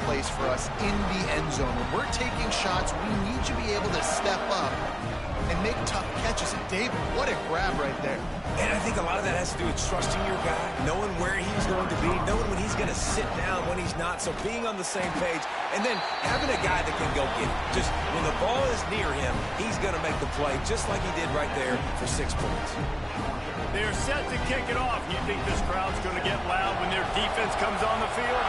place for us in the end zone. When we're taking shots, we need to be able to step up and make tough catches. And David, what a grab right there. And I think a lot of that has to do with trusting your guy, knowing where he's going to be, knowing when he's going to sit down, when he's not, so being on the same page, and then having a guy that can go get it. Just when the ball is near him, he's going to make the play, just like he did right there for 6 points. They're set to kick it off. You think this crowd's going to get loud when their defense comes on the field?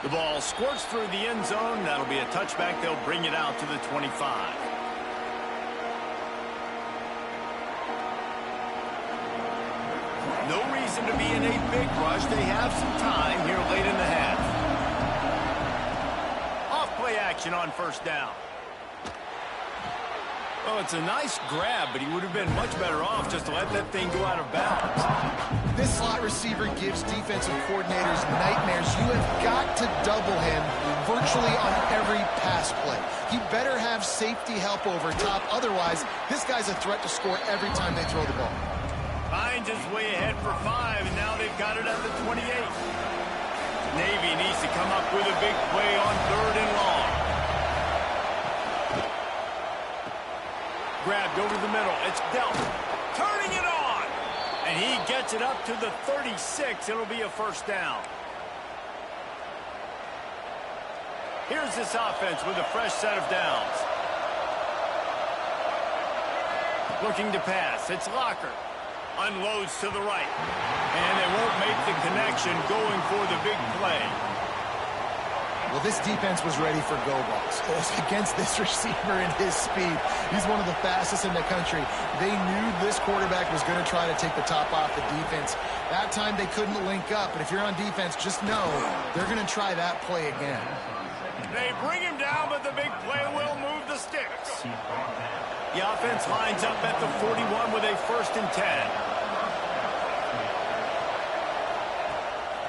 The ball squirts through the end zone. That'll be a touchback. They'll bring it out to the 25. No reason to be in a big rush. They have some time here late in the half. Off play action on first down. Well, it's a nice grab, but he would have been much better off just to let that thing go out of bounds. This slot receiver gives defensive coordinators nightmares. You have got to double him virtually on every pass play. He better have safety help over top. Otherwise, this guy's a threat to score every time they throw the ball. Finds his way ahead for 5, and now they've got it at the 28. Navy needs to come up with a big play on 3rd and long. Grabbed over the middle. It's Delp. Turning it on. And he gets it up to the 36. It'll be a first down. Here's this offense with a fresh set of downs. Looking to pass. It's Locker. Unloads to the right. And they won't make the connection going for the big play. Well, this defense was ready for go balls. Against this receiver and his speed, he's one of the fastest in the country. They knew this quarterback was going to try to take the top off the defense. That time they couldn't link up, but if you're on defense, just know they're going to try that play again. They bring him down, but the big play will move the sticks. The offense lines up at the 41 with a 1st and 10.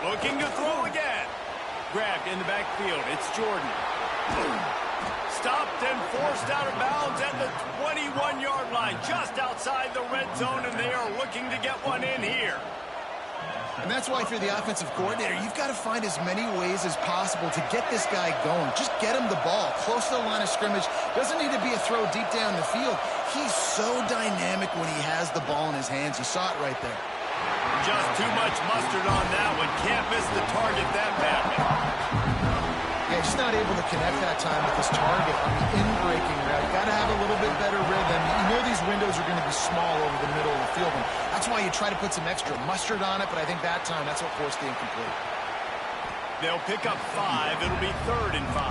Looking to throw again. Grabbed in the backfield. It's Jordan. Stopped and forced out of bounds at the 21-yard line, just outside the red zone, and they are looking to get one in here. And that's why if you're the offensive coordinator, you've got to find as many ways as possible to get this guy going. Just get him the ball close to the line of scrimmage. Doesn't need to be a throw deep down the field. He's so dynamic when he has the ball in his hands. You saw it right there. Just too much mustard on that one. Can't miss the target that badly. Yeah, just not able to connect that time with his target on the in-breaking route. Got to have a little bit better rhythm. You know these windows are going to be small over the middle of the field, and that's why you try to put some extra mustard on it, but I think that time that's what forced the incomplete. They'll pick up 5. It'll be 3rd and 5.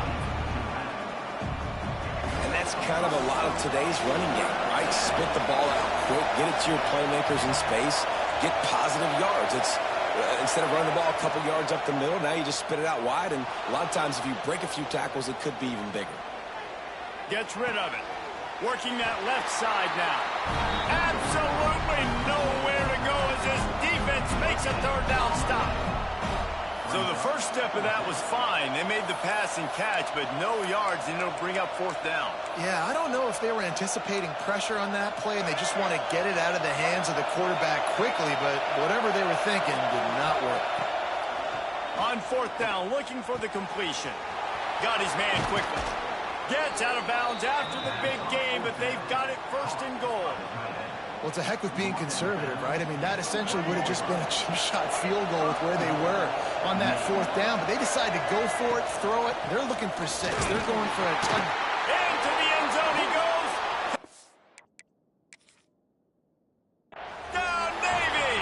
And that's kind of a lot of today's running game, right? Spit the ball out quick, get it to your playmakers in space, get positive yards. It's instead of running the ball a couple yards up the middle, now you just spit it out wide, and a lot of times if you break a few tackles, it could be even bigger. Gets rid of it. Working that left side now. Absolutely nowhere to go as this defense makes a 3rd down stop. So the first step of that was fine. They made the pass and catch, but no yards, and it'll bring up 4th down. Yeah, I don't know if they were anticipating pressure on that play, and they just want to get it out of the hands of the quarterback quickly, but whatever they were thinking did not work. On 4th down, looking for the completion. Got his man quickly. Gets out of bounds after the big game, but they've got it 1st and goal. Well, it's a heck with being conservative, right? I mean, that essentially would have just been a chip-shot field goal with where they were on that 4th down. But they decided to go for it, throw it. They're looking for 6. They're going for a ton. Into the end zone he goes. Down Navy.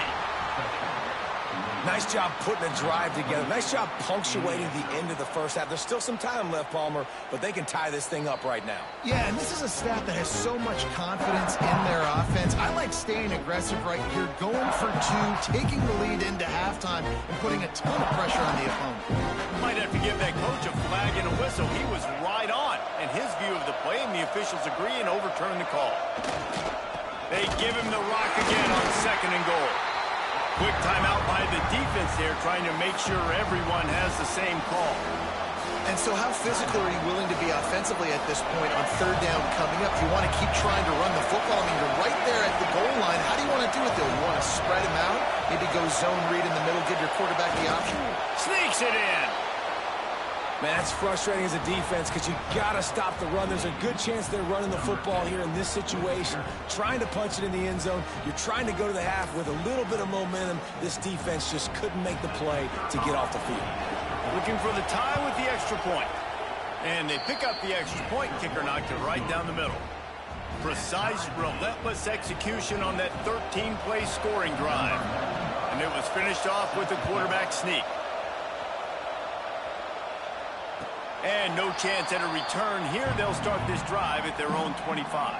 Nice job putting a drive together. Nice job punctuating the end of the first half. There's still some time left, Palmer, but they can tie this thing up right now. Yeah, and this is a staff that has so much confidence in their offense. I like staying aggressive right here, going for 2, taking the lead into halftime, and putting a ton of pressure on the opponent. Might have to give that coach a flag and a whistle. He was right on, and his view of the play, and the officials agree and overturn the call. They give him the rock again on 2nd and goal. Quick timeout by the defense there, trying to make sure everyone has the same call. And so how physical are you willing to be offensively at this point on third down coming up? If you want to keep trying to run the football, I mean, you're right there at the goal line. How do you want to do it, though? You want to spread him out, maybe go zone read in the middle, give your quarterback the option? Sneaks it in. Man, that's frustrating as a defense because you got to stop the run. There's a good chance they're running the football here in this situation, trying to punch it in the end zone. You're trying to go to the half with a little bit of momentum. This defense just couldn't make the play to get off the field. Looking for the tie with the extra point. And they pick up the extra point. Kicker knocked it right down the middle. Precise, relentless execution on that 13-play scoring drive. And it was finished off with a quarterback sneak. And no chance at a return here. They'll start this drive at their own 25.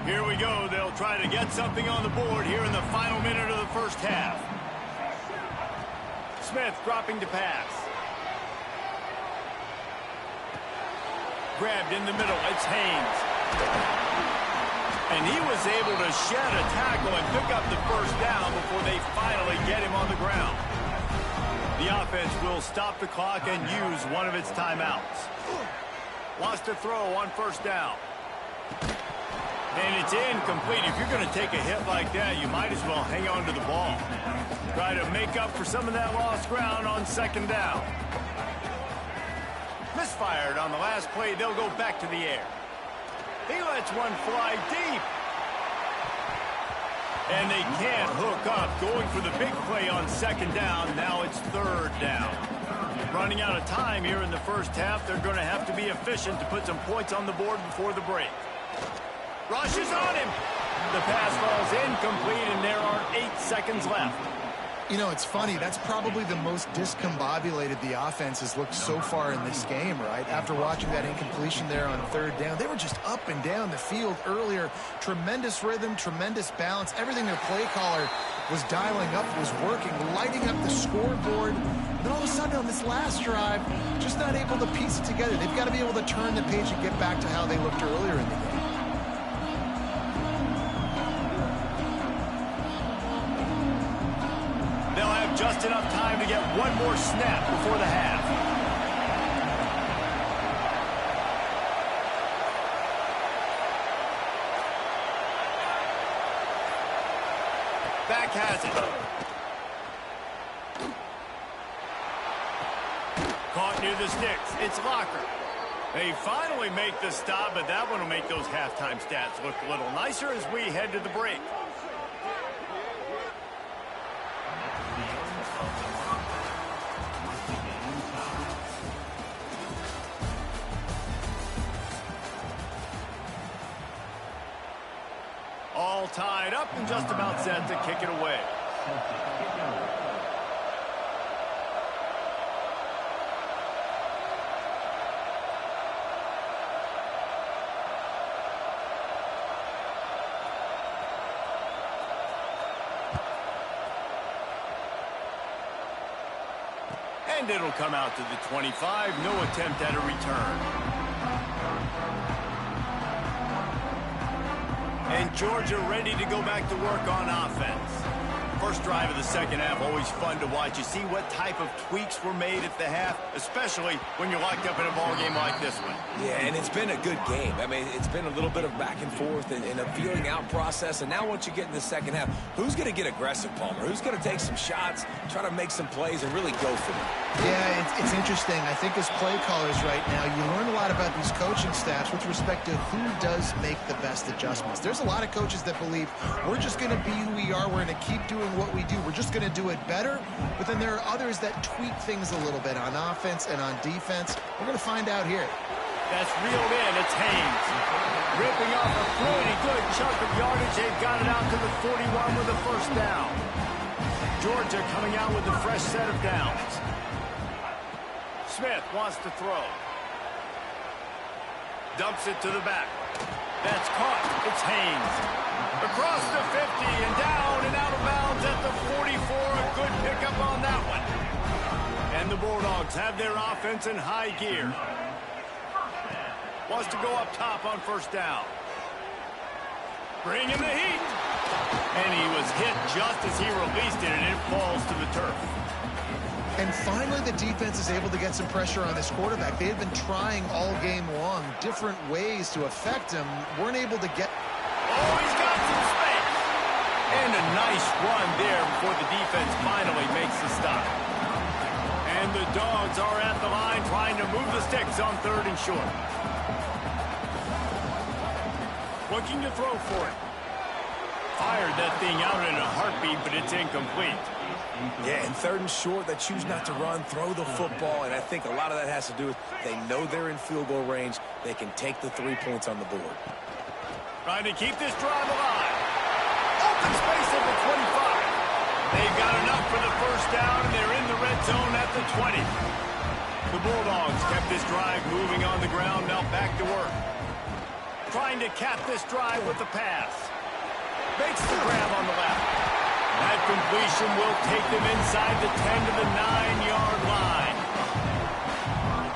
Here we go. They'll try to get something on the board here in the final minute of the first half. Smith dropping to pass. Grabbed in the middle. It's Haynes. And he was able to shed a tackle and pick up the first down before they finally get him on the ground. The offense will stop the clock and use one of its timeouts. Wants to throw on first down. And it's incomplete. If you're going to take a hit like that, you might as well hang on to the ball. Try to make up for some of that lost ground on second down. Misfired on the last play. They'll go back to the air. He lets one fly deep. And they can't hook up. Going for the big play on second down. Now it's third down. Running out of time here in the first half. They're going to have to be efficient to put some points on the board before the break. Rushes on him. The pass falls incomplete, and there are 8 seconds left. You know, it's funny. That's probably the most discombobulated the offense has looked so far in this game, right? After watching that incompletion there on third down, they were just up and down the field earlier. Tremendous rhythm, tremendous balance. Everything their play caller was dialing up was working, lighting up the scoreboard. And then all of a sudden on this last drive, just not able to piece it together. They've got to be able to turn the page and get back to how they looked earlier in the game. Just enough time to get one more snap before the half. Back has it. Caught near the sticks. It's Locker. They finally make the stop, but that one will make those halftime stats look a little nicer as we head to the break. All tied up and just about set to kick it away. And it'll come out to the 25. No attempt at a return. And Georgia ready to go back to work on offense. First drive of the second half, always fun to watch. You see what type of tweaks were made at the half, especially when you're locked up in a ball game like this one. Yeah, and it's been a good game. I mean, it's been a little bit of back and forth and a feeling out process. And now once you get in the second half, who's going to get aggressive, Palmer? Who's going to take some shots, try to make some plays, and really go for them? Yeah, it's interesting. I think as play callers right now, you learn a lot about these coaching staffs with respect to who does make the best adjustments. There's a lot of coaches that believe we're just going to be who we are. We're going to keep doing what we do. We're just going to do it better. But then there are others that tweak things a little bit on offense and on defense. We're going to find out here. That's reeled in. It's Haynes. Ripping off a pretty good chunk of yardage. They've got it out to the 41 with a first down. Georgia coming out with a fresh set of downs. Smith wants to throw. Dumps it to the back. That's caught. It's Haynes. Across the 50 and down and out of bounds at the 44. A good pickup on that one. And the Bulldogs have their offense in high gear. Wants to go up top on first down. Bringing the heat. And he was hit just as he released it, and it falls to the turf. And finally, the defense is able to get some pressure on this quarterback. They had been trying all game long, different ways to affect him. Weren't able to get... Oh, he's got some space. And a nice run there before the defense finally makes the stop. And the Dogs are at the line trying to move the sticks on 3rd and short. Looking to throw for it. Fired that thing out in a heartbeat, but it's incomplete. Yeah, and 3rd and short, they choose not to run, throw the football, and I think a lot of that has to do with they know they're in field goal range. They can take the 3 points on the board. Trying to keep this drive alive. Open space at the 25. They've got enough for the first down, and they're in the red zone at the 20. The Bulldogs kept this drive moving on the ground, now back to work. Trying to cap this drive with the pass. Makes the grab on the left. That completion will take them inside the 10 to the 9-yard line.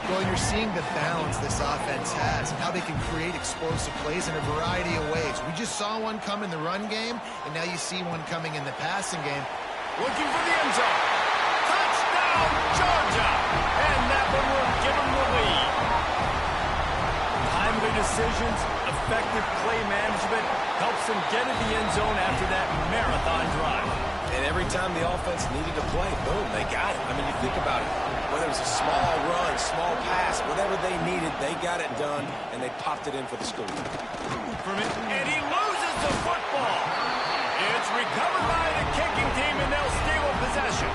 Well, you're seeing the balance this offense has and how they can create explosive plays in a variety of ways. We just saw one come in the run game, and now you see one coming in the passing game. Looking for the end zone. Touchdown, Georgia! And that one will give them the lead. Timely decisions, effective play management helps them get in the end zone after that marathon drive. And every time the offense needed to play, boom, they got it. I mean, you think about it. Whether it was a small run, small pass, whatever they needed, they got it done, and they popped it in for the score. And he loses the football. It's recovered by the kicking team, and they'll steal a possession.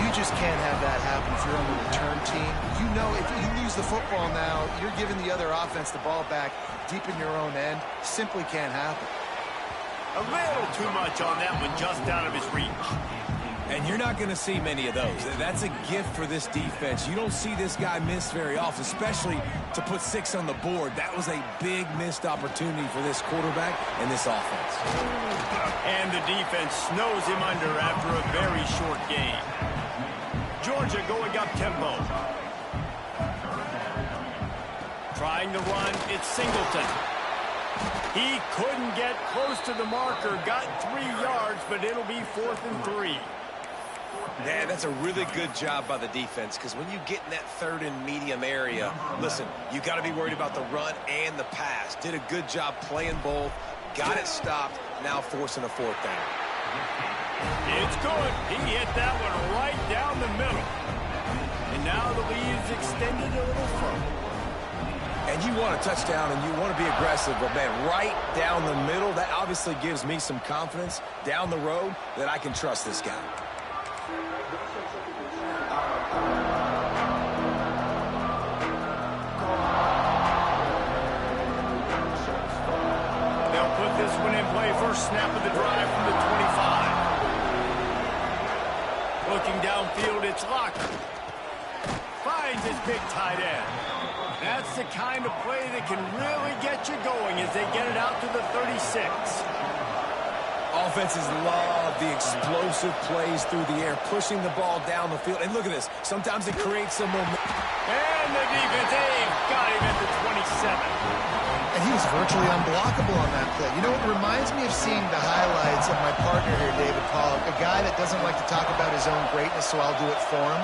You just can't have that happen if you're on the return team. You know if you lose the football now, you're giving the other offense the ball back deep in your own end. Simply can't happen. A little too much on that one, just out of his reach. And you're not going to see many of those. That's a gift for this defense. You don't see this guy miss very often, especially to put 6 on the board. That was a big missed opportunity for this quarterback and this offense. And the defense snows him under after a very short game. Georgia going up tempo. Trying to run, it's Singleton. He couldn't get close to the marker, got 3 yards, but it'll be 4th and 3. Man, that's a really good job by the defense, because when you get in that 3rd and medium area, listen, you got to be worried about the run and the pass. Did a good job playing both, got it stopped, now forcing a 4th down. It's good. He hit that one right down the middle. And now the lead is extended a little further. And you want a touchdown and you want to be aggressive, but man, right down the middle, that obviously gives me some confidence down the road that I can trust this guy. They'll put this one in play. First snap of the drive from the 25. Looking downfield, it's Locker. Finds his big tight end. That's the kind of play that can really get you going as they get it out to the 36. Offenses love the explosive plays through the air, pushing the ball down the field. And look at this. Sometimes it creates some momentum. And the defense, got him at the 27. And he was virtually unblockable on that play. You know, it reminds me of seeing the highlights of my partner here, David Pollack, a guy that doesn't like to talk about his own greatness, so I'll do it for him.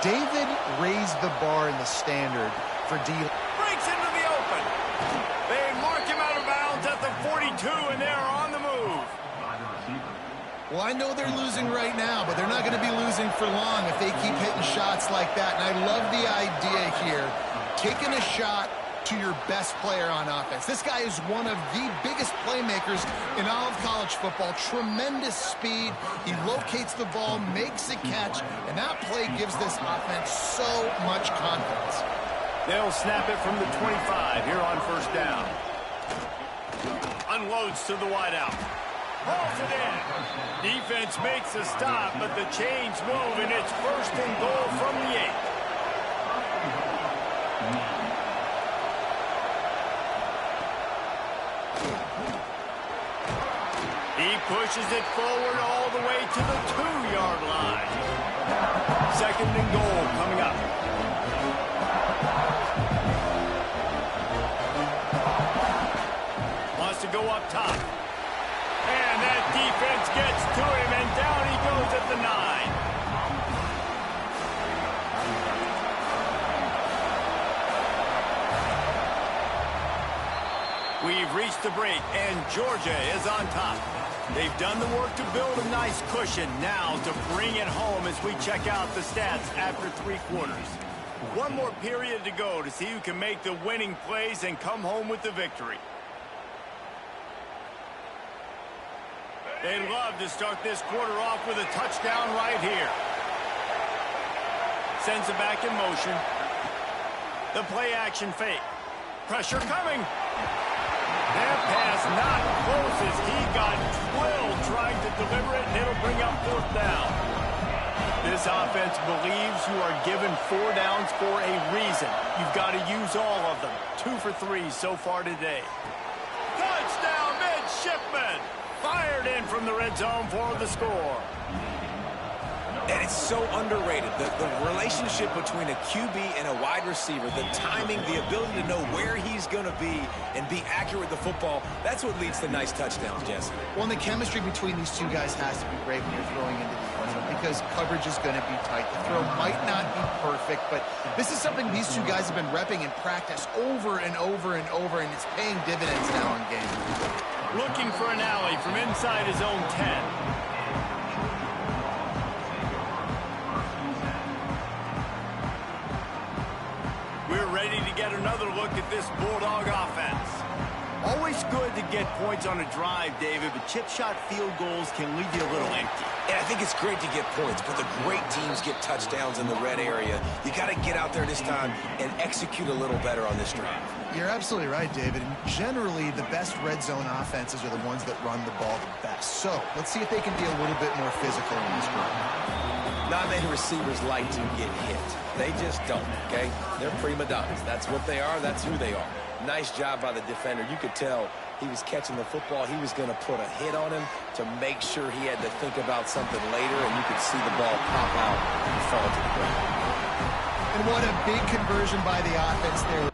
David raised the bar in the standard for D. Breaks into the open. They mark him out of bounds at the 42, and they're on the move. Well, I know they're losing right now, but they're not going to be losing for long if they keep hitting shots like that. And I love the idea here, taking a shot to your best player on offense. This guy is one of the biggest playmakers in all of college football. Tremendous speed. He locates the ball, makes a catch, and that play gives this offense so much confidence. They'll snap it from the 25 here on first down. Unloads to the wideout. Hauls it in. Defense makes a stop, but the chains move, and it's 1st and goal from the 8. He pushes it forward all the way to the 2-yard line. 2nd and goal coming up. Wants to go up top. And that defense gets to him, and down he goes at the 9. We've reached the break, and Georgia is on top. They've done the work to build a nice cushion. Now to bring it home as we check out the stats after 3 quarters. One more period to go to see who can make the winning plays and come home with the victory. They'd love to start this quarter off with a touchdown right here. Sends it back in motion. The play action fake. Pressure coming. That pass not close as he got drilled trying to deliver it, and it'll bring up 4th down. This offense believes you are given 4 downs for a reason. You've got to use all of them. 2 for 3 so far today. Touchdown, midshipman! Fired in from the red zone for the score. And it's so underrated. The relationship between a QB and a wide receiver, the timing, the ability to know where he's going to be and be accurate with the football, that's what leads to nice touchdowns, Jesse. Well, and the chemistry between these 2 guys has to be great when you're throwing into the end zone because coverage is going to be tight. The throw might not be perfect, but this is something these 2 guys have been repping in practice over and over and over, and it's paying dividends now in games. Looking for an alley from inside his own 10. We're ready to get another look at this Bulldog offense. Always good to get points on a drive, David, but chip shot field goals can leave you a little empty. And I think it's great to get points, but the great teams get touchdowns in the red area. You got to get out there this time and execute a little better on this drive. You're absolutely right, David. And generally, the best red zone offenses are the ones that run the ball the best. So let's see if they can be a little bit more physical in this drive. Not many receivers like to get hit. They just don't, okay? They're prima donnas. That's what they are. That's who they are. Nice job by the defender. You could tell he was catching the football. He was going to put a hit on him to make sure he had to think about something later, and you could see the ball pop out and fall to the ground. And what a big conversion by the offense there.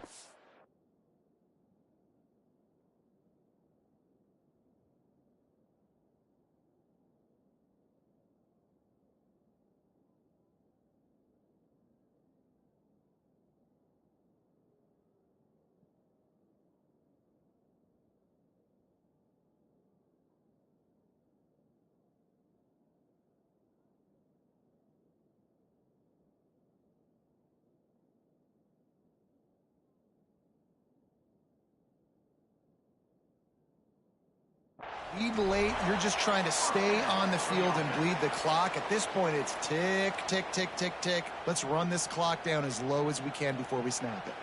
Lead late, you're just trying to stay on the field and bleed the clock. At this point, it's tick, tick, tick, tick, tick. Let's run this clock down as low as we can before we snap it.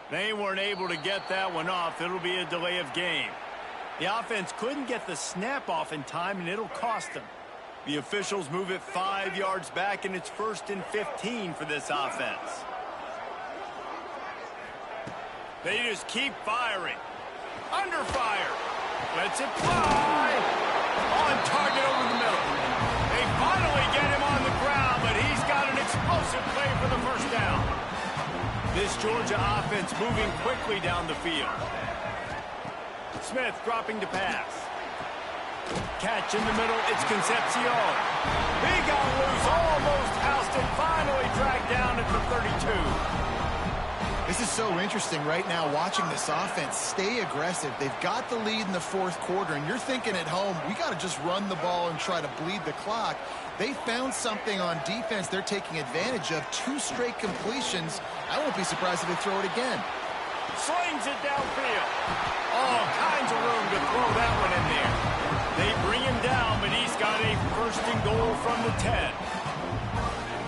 They weren't able to get that one off. It'll be a delay of game. The offense couldn't get the snap off in time, and it'll cost them. The officials move it 5 yards back, and it's 1st and 15 for this offense. They just keep firing. Under fire. Lets it fly. On target over the middle. They finally get him on the ground, but he's got an explosive play for the 1st down. This Georgia offense moving quickly down the field. Smith dropping to pass. Catch in the middle, it's Concepcion. He got loose, almost housed it, finally dragged down at the 32. This is so interesting right now, watching this offense stay aggressive. They've got the lead in the 4th quarter, and you're thinking at home, we got to just run the ball and try to bleed the clock. They found something on defense they're taking advantage of. 2 straight completions. I won't be surprised if they throw it again. Slings it downfield. All kinds of room to throw that one in there. They bring him down, but he's got a 1st and goal from the 10.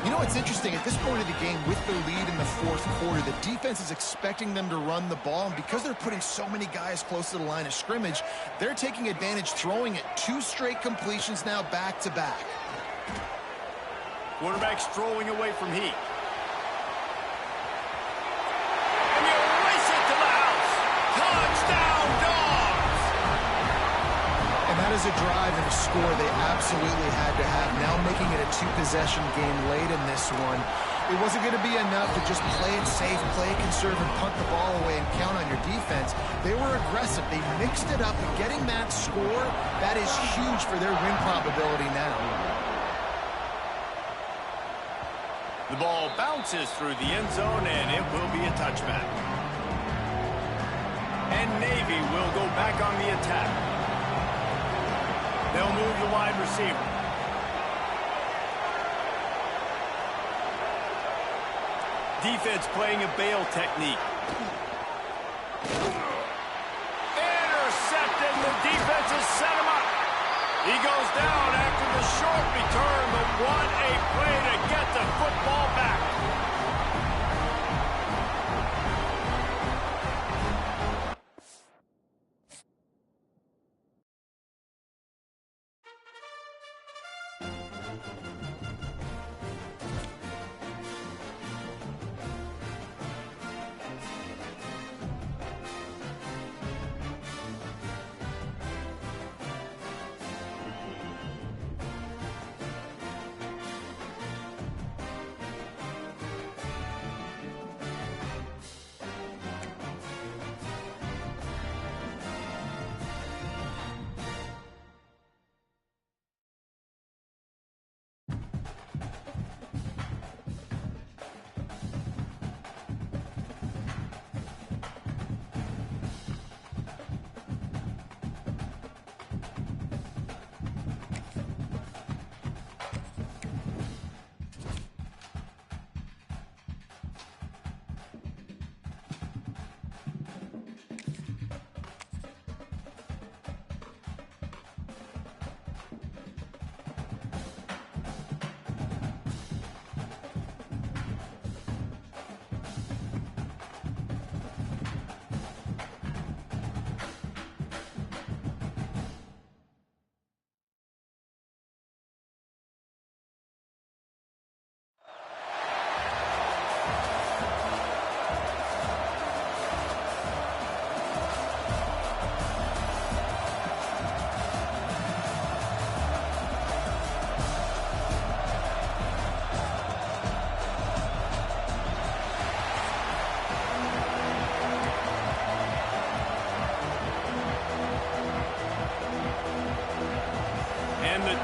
You know what's interesting? At this point of the game, with the lead in the 4th quarter, the defense is expecting them to run the ball, and because they're putting so many guys close to the line of scrimmage, they're taking advantage, throwing it. 2 straight completions now back-to-back. Quarterback strolling away from Heat. And you race it to the house. Touchdown, Dogs! And that is was a drive and a score they absolutely had to have. Now making it a two-possession game late in this one. It wasn't going to be enough to just play it safe, play it conservative, punt the ball away, and count on your defense. They were aggressive. They mixed it up, and getting that score, that is huge for their win probability now. The ball bounces through the end zone, and it will be a touchback. And Navy will go back on the attack. They'll move the wide receiver. Defense playing a bail technique. Intercepted. The defense has set him up. He goes down after the short return, but what a play to get the football back.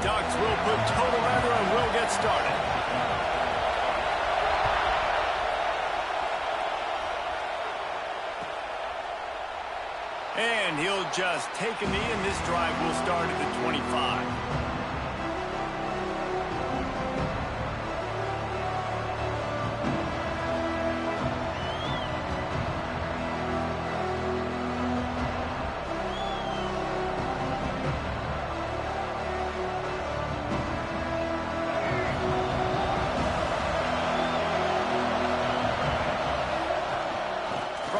Ducks will put total under and will get started. And he'll just take a knee, and this drive will start at the 25.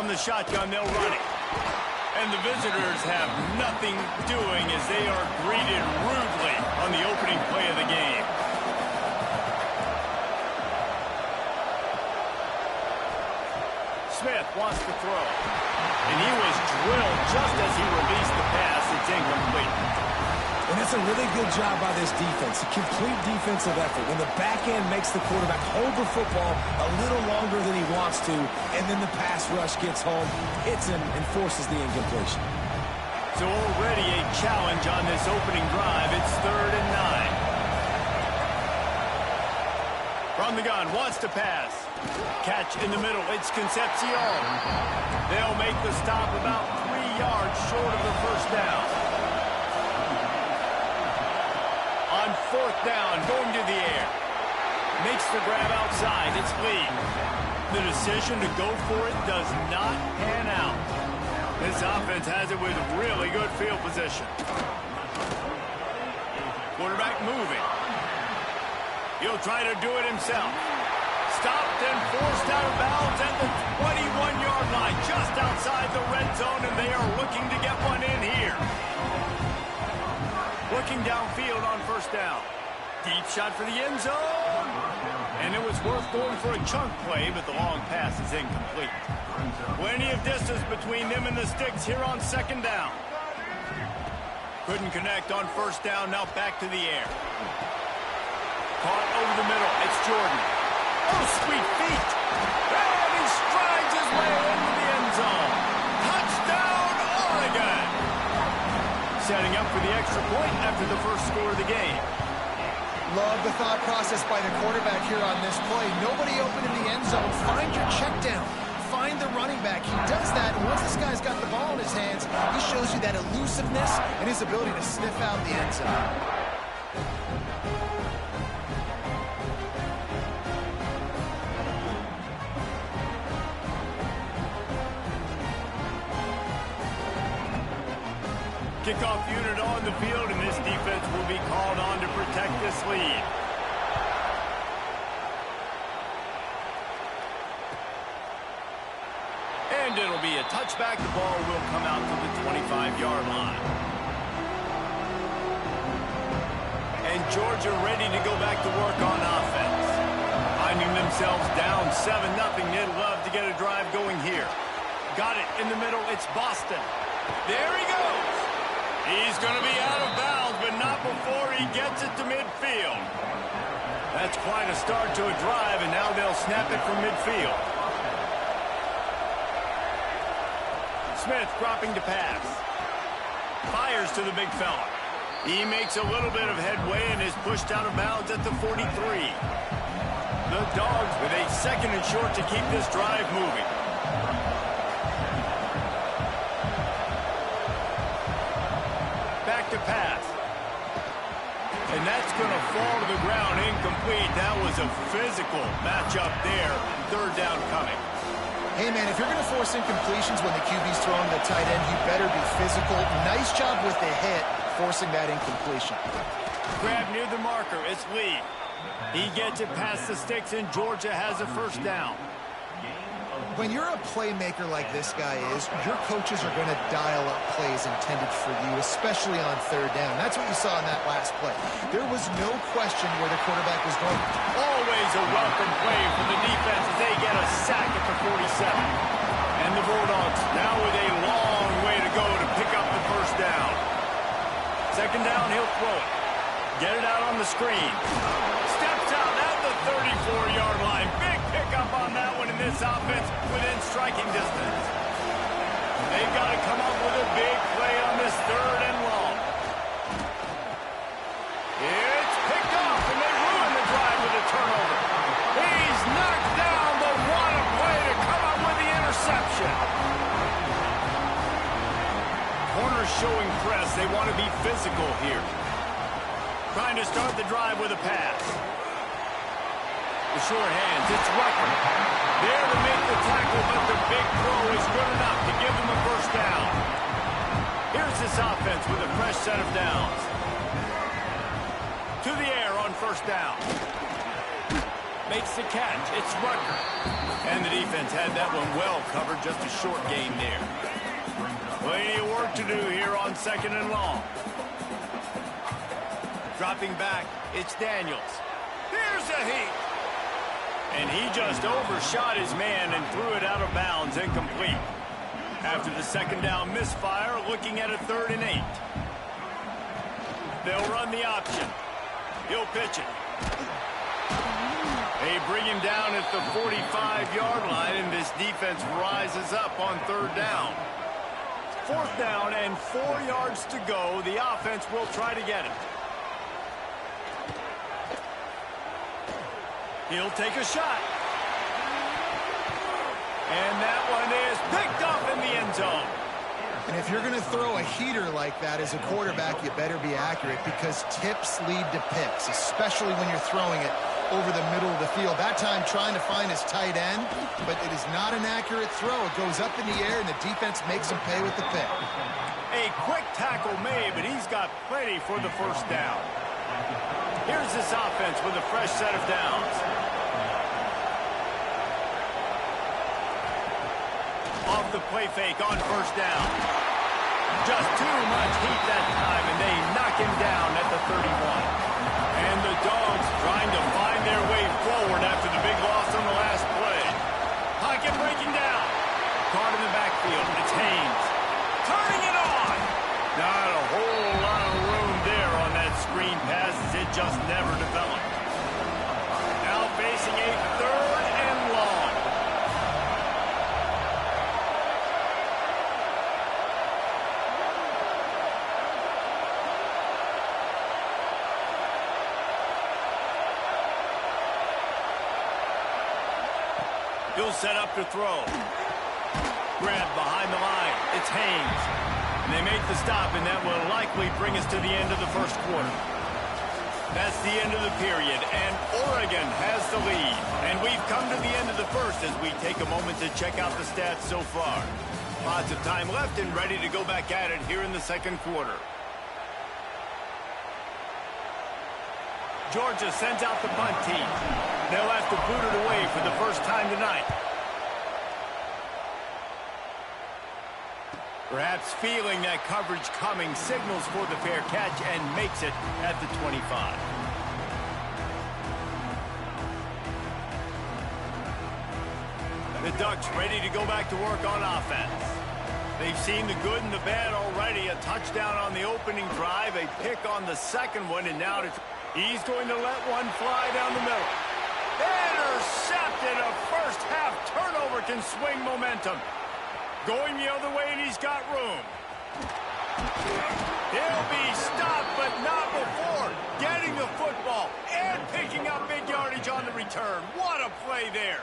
From the shotgun, they'll run it. And the visitors have nothing doing as they are greeted rudely on the opening play of the game. Smith wants to throw. And he was drilled just as he released the pass. It's incomplete. And that's a really good job by this defense. A complete defensive effort. When the back end makes the quarterback hold the football a little longer than he wants to, and then the pass rush gets home, hits him, and forces the incompletion. So already a challenge on this opening drive. It's 3rd and 9. From the gun, wants to pass. Catch in the middle. It's Concepcion. They'll make the stop about 3 yards short of the first down. On 4th down, going to the air. Makes the grab outside. It's Lee. The decision to go for it does not pan out. This offense has it with really good field position. Quarterback moving. He'll try to do it himself. Stopped and forced out of bounds at the 21-yard line, just outside the red zone, and they are looking to get one in here. Looking downfield on 1st down. Deep shot for the end zone. And it was worth going for a chunk play, but the long pass is incomplete. Plenty of distance between them and the sticks here on 2nd down. Couldn't connect on first down. Now back to the air. Caught over the middle. It's Jordan. Oh, sweet feet. And he strides his way into the end zone. Touchdown, Oregon. Setting up for the extra point after the first score of the game. Love the thought process by the quarterback here on this play. Nobody open in the end zone. Find your check down. Find the running back. He does that, and once this guy's got the ball in his hands, he shows you that elusiveness and his ability to sniff out the end zone. Kickoff unit on the field, and this defense will be called on to protect this lead. And it'll be a touchback. The ball will come out to the 25-yard line. And Georgia ready to go back to work on offense. Finding themselves down 7-0. They'd love to get a drive going here. Got it in the middle. It's Boston. There he goes. He's going to be out of bounds, but not before he gets it to midfield. That's quite a start to a drive, and now they'll snap it from midfield. Smith dropping to pass. Fires to the big fella. He makes a little bit of headway and is pushed out of bounds at the 43. The Dogs with a second and short to keep this drive moving. To pass. And that's going to fall to the ground incomplete. That was a physical matchup there. Third down coming. Hey, man, if you're going to force incompletions when the QB's throwing to the tight end, you better be physical. Nice job with the hit, forcing that incompletion. Grab near the marker. It's Lee. He gets it past the sticks, and Georgia has a first down. When you're a playmaker like this guy is, your coaches are going to dial up plays intended for you, especially on third down. That's what you saw in that last play. There was no question where the quarterback was going. Always a welcome play for the defense as they get a sack at the 47. And the Bulldogs now with a long way to go to pick up the first down. Second down, he'll throw it. Get it out on the screen. Steps out at the 34-yard line. Big pickup on that one in this offense within striking distance. They've got to come up with a big play on this third and long. It's picked off, and they ruin the drive with a turnover. He's knocked down, but what a play to come up with the interception. Corners showing press. They want to be physical here. Trying to start the drive with a pass. The short hands, it's Rucker. There to make the tackle, but the big throw is good enough to give them a first down. Here's this offense with a fresh set of downs. To the air on first down. Makes the catch, it's Rucker. And the defense had that one well covered, just a short gain there. Plenty of work to do here on second and long. Dropping back, it's Daniels. Here's a heat. And he just overshot his man and threw it out of bounds, incomplete. After the second down misfire, looking at a 3rd and 8. They'll run the option. He'll pitch it. They bring him down at the 45-yard line, and this defense rises up on third down. Fourth down and 4 yards to go. The offense will try to get it. He'll take a shot. And that one is picked up in the end zone. And if you're going to throw a heater like that as a quarterback, you better be accurate because tips lead to picks, especially when you're throwing it over the middle of the field. That time trying to find his tight end, but it is not an accurate throw. It goes up in the air, and the defense makes him pay with the pick. A quick tackle made, but he's got plenty for the first down. Here's this offense with a fresh set of downs. Off the play fake on first down. Just too much heat that time, and they knock him down at the 31. And the Dogs trying to find their way forward after the big loss on the last play. Pocket breaking down. Caught in the backfield. It's Haynes. Turning it on. Not a whole lot of just never developed. Now facing a 3rd and long. He'll set up to throw. Grab behind the line. It's Haynes. And they make the stop, and that will likely bring us to the end of the first quarter. That's the end of the period, and Oregon has the lead. And we've come to the end of the first as we take a moment to check out the stats so far. Lots of time left and ready to go back at it here in the second quarter. Georgia sends out the punt team. They'll have to boot it away for the first time tonight. Perhaps feeling that coverage coming, signals for the fair catch and makes it at the 25. The Ducks ready to go back to work on offense. They've seen the good and the bad already. A touchdown on the opening drive, a pick on the second one, and now he's going to let one fly down the middle. Intercepted. A first half turnover can swing momentum. Going the other way, and he's got room. He'll be stopped, but not before getting the football and picking up big yardage on the return. What a play there.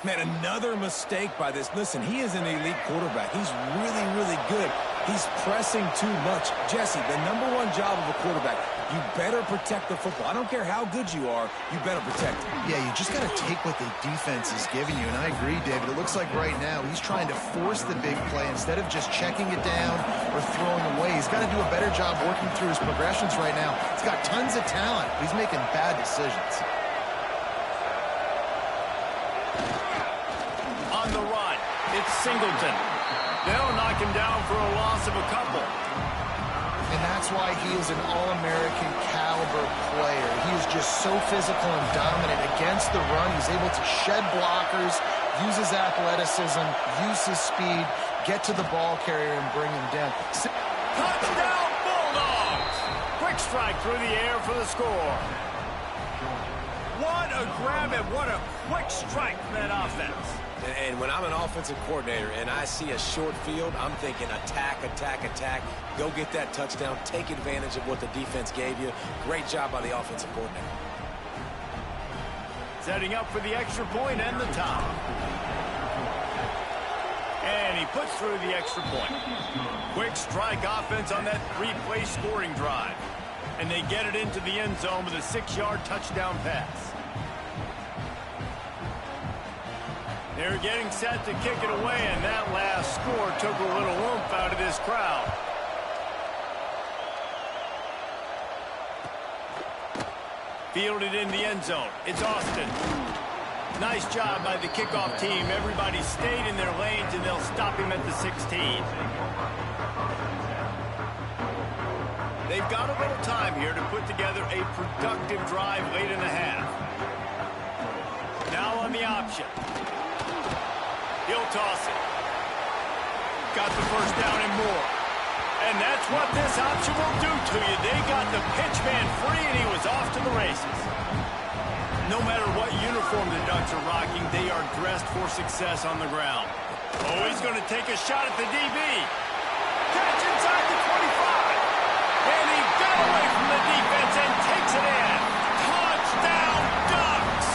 Man, another mistake by this. Listen, he is an elite quarterback. He's really, really good. He's pressing too much. Jesse, the #1 job of a quarterback, you better protect the football. I don't care how good you are, you better protect it. Yeah, you just got to take what the defense is giving you, and I agree, David. It looks like right now he's trying to force the big play instead of just checking it down or throwing away. He's got to do a better job working through his progressions right now. He's got tons of talent. He's making bad decisions. On the run, it's Singleton. They'll knock him down for a loss of a couple. And that's why he is an All-American caliber player. He is just so physical and dominant against the run. He's able to shed blockers, use his athleticism, use his speed, get to the ball carrier and bring him down. Touchdown Bulldogs! Quick strike through the air for the score. What a grab and what a quick strike from that offense. And when I'm an offensive coordinator and I see a short field, I'm thinking attack, attack, attack. Go get that touchdown. Take advantage of what the defense gave you. Great job by the offensive coordinator. Setting up for the extra point and the tie. And he puts through the extra point. Quick strike offense on that 3-play scoring drive. And they get it into the end zone with a 6-yard touchdown pass. They're getting set to kick it away, and that last score took a little oomph out of this crowd. Fielded in the end zone. It's Austin. Nice job by the kickoff team. Everybody stayed in their lanes, and they'll stop him at the 16. They've got a little time here to put together a productive drive late in the half. Now on the option. He'll toss it. Got the first down and more. And that's what this option will do to you. They got the pitch man free, and he was off to the races. No matter what uniform the Ducks are rocking, they are dressed for success on the ground. Oh, he's going to take a shot at the DB. Catch inside the 25. And he got away from the defense and takes it in. Touchdown, Ducks!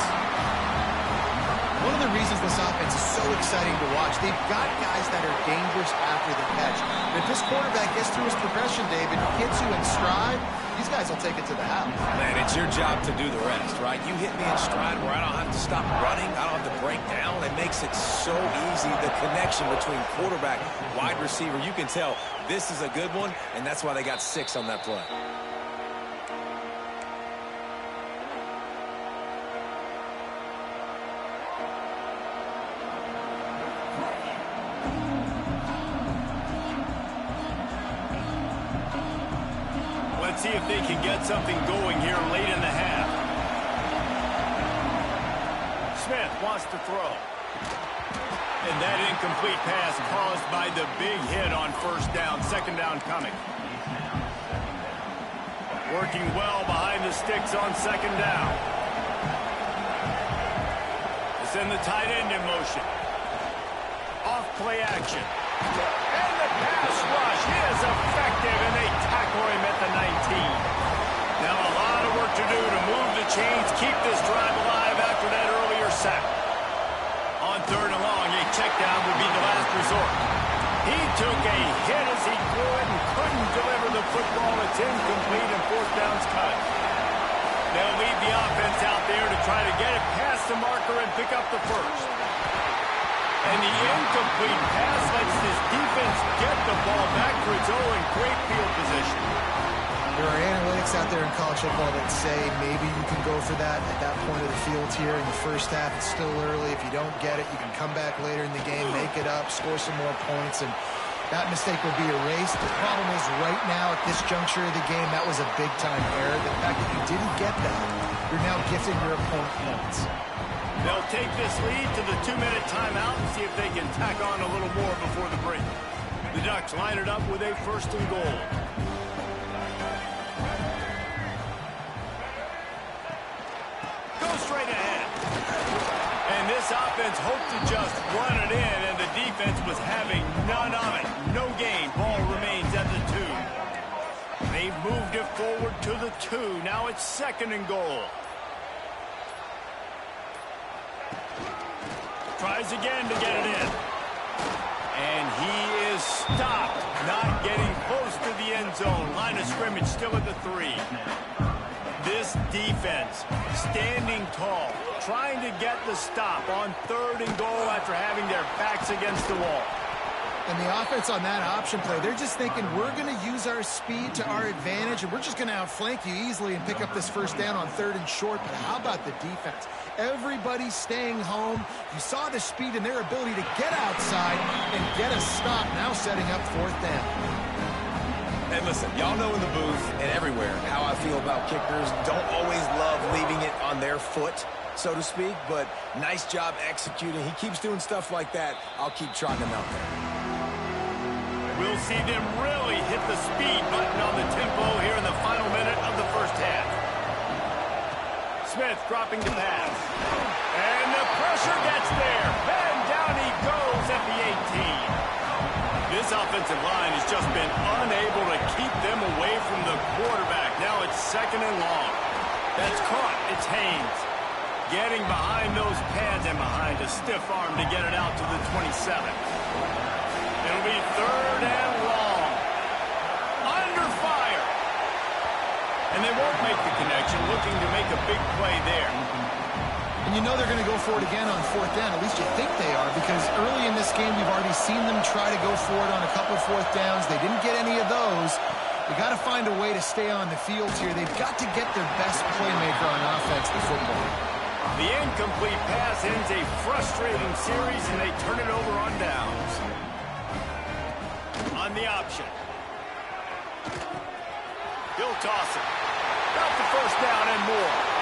One of the reasons this offense is so exciting to watch, they've got guys that are dangerous after the catch. And if this quarterback gets through his progression, David, hits you in stride, these guys will take it to the house. Man, it's your job to do the rest, right? You hit me in stride where I don't have to stop running. I don't have to break down. It makes it so easy, the connection between quarterback, wide receiver. You can tell this is a good one, and that's why they got 6 on that play. Let's see if they can get something going here late in the half. Smith wants to throw. And that incomplete pass caused by the big hit on first down. Second down coming. working well behind the sticks on second down. They send the tight end in motion. Off play action. And the pass rush is effective, and they tackle him at the 19. Now a lot of work to do to move the chains, keep this drive alive after that earlier sack. On third and long, a check down would be the last resort. He took a hit as he could and couldn't deliver the football. It's incomplete and fourth down's cut. They'll leave the offense out there to try to get it past the marker and pick up the first. And the incomplete pass lets this defense get the ball back for its own in great field position. There are analytics out there in college football that say maybe you can go for that at that point of the field here in the first half. It's still early. If you don't get it, you can come back later in the game, make it up, score some more points, and that mistake will be erased. The problem is right now at this juncture of the game, that was a big-time error. The fact that you didn't get that, you're now gifting your opponent points. They'll take this lead to the 2-minute timeout and see if they can tack on a little more before the break. The Ducks line it up with a first and goal. Straight ahead. And this offense hoped to just run it in, and the defense was having none of it. No gain. Ball remains at the 2. They've moved it forward to the 2. Now it's second and goal. Tries again to get it in. And he is stopped, not getting close to the end zone. Line of scrimmage still at the 3. This defense standing tall, trying to get the stop on third and goal after having their backs against the wall. And the offense on that option play, they're just thinking we're going to use our speed to our advantage, and we're just going to outflank you easily and pick up this first down on third and short. But how about the defense? Everybody's staying home. You saw the speed and their ability to get outside and get a stop, now setting up fourth down. And listen, y'all know in the booth and everywhere how I feel about kickers. Don't always love leaving it on their foot, so to speak, but nice job executing. He keeps doing stuff like that. I'll keep trotting him out there. We'll see them really hit the speed button on the tempo here in the final minute of the first half. Smith dropping to pass. And the pressure gets there. And down he goes at the 18. This offensive line has just been unable to keep them away from the quarterback. Now it's second and long. That's caught. It's Haynes. Getting behind those pads and behind a stiff arm to get it out to the 27. It'll be third and long. Under fire. And they won't make the connection, looking to make a big play there. And you know they're going to go for it again on fourth down. At least you think they are, because early in this game, you've already seen them try to go for it on a couple fourth downs. They didn't get any of those. You got to find a way to stay on the field here. They've got to get their best playmaker on offense, the football. The incomplete pass ends a frustrating series, and they turn it over on downs. On the option. He'll toss it. Got the first down and more.